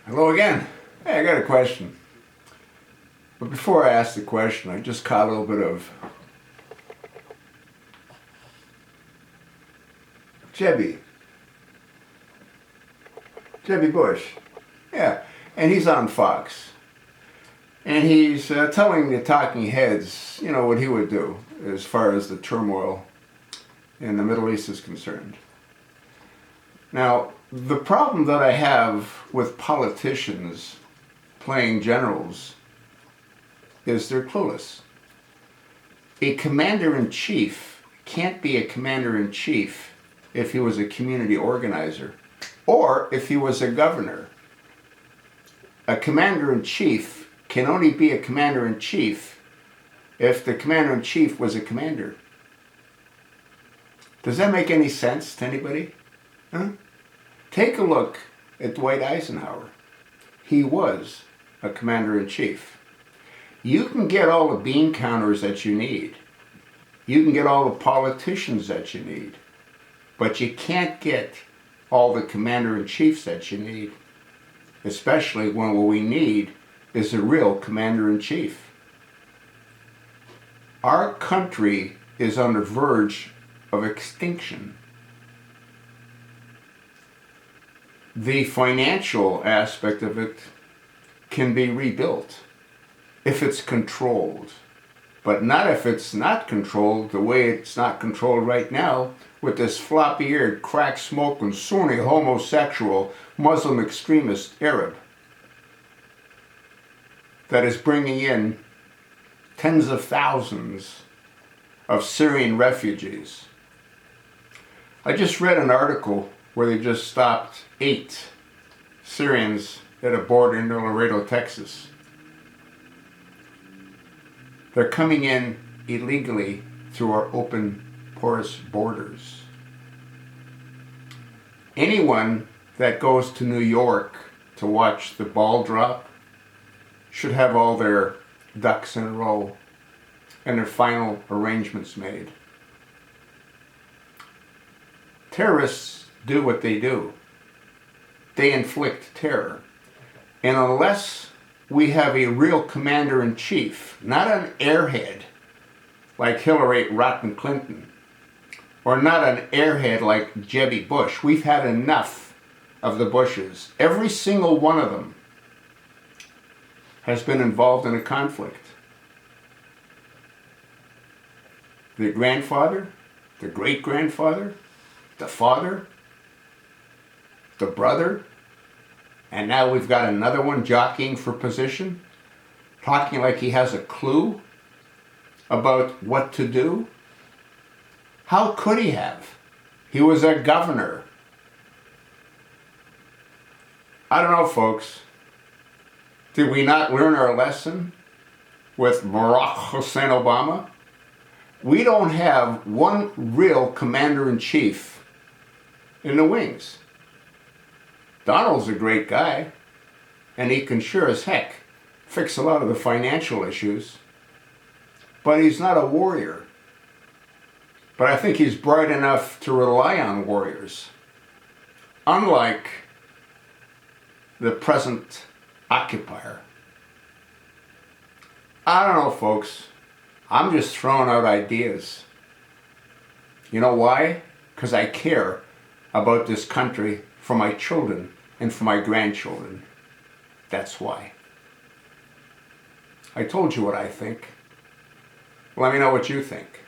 Hello again. Hey, I got a question. But before I ask the question, I just caught a little bit of Jebby Bush. Yeah, and he's on Fox. And he's telling the talking heads, what he would do as far as the turmoil in the Middle East is concerned. Now, the problem that I have with politicians playing generals is they're clueless. A commander-in-chief can't be a commander-in-chief if he was a community organizer or if he was a governor. A commander-in-chief can only be a commander-in-chief if the commander-in-chief was a commander. Does that make any sense to anybody? Huh? Take a look at Dwight Eisenhower. He was a commander-in-chief. You can get all the bean counters that you need. You can get all the politicians that you need. But you can't get all the commander-in-chiefs that you need. Especially when what we need is a real commander-in-chief. Our country is on the verge of extinction. The financial aspect of it can be rebuilt if it's controlled, but not if it's not controlled the way it's not controlled right now with this floppy-eared, crack-smoking, Sunni homosexual Muslim extremist Arab that is bringing in tens of thousands of Syrian refugees. I just read an article where they just stopped 8 Syrians at a border in Laredo, Texas. They're coming in illegally through our open, porous borders. Anyone that goes to New York to watch the ball drop should have all their ducks in a row and their final arrangements made. Terrorists do what they do. They inflict terror. And unless we have a real commander-in-chief, not an airhead like Hillary Rotten Clinton, or not an airhead like Jebby Bush. We've had enough of the Bushes. Every single one of them has been involved in a conflict. The grandfather, the great-grandfather, the father, the brother, and now we've got another one jockeying for position, talking like he has a clue about what to do. How could he have? He was a governor. I don't know, folks. Did we not learn our lesson with Barack Hussein Obama? We don't have one real commander-in-chief in the wings. Donald's a great guy, and he can sure as heck fix a lot of the financial issues, but he's not a warrior. But I think he's bright enough to rely on warriors, unlike the present occupier. I don't know, folks. I'm just throwing out ideas. You know why? Because I care about this country for my children and for my grandchildren. That's why. I told you what I think. Let me know what you think.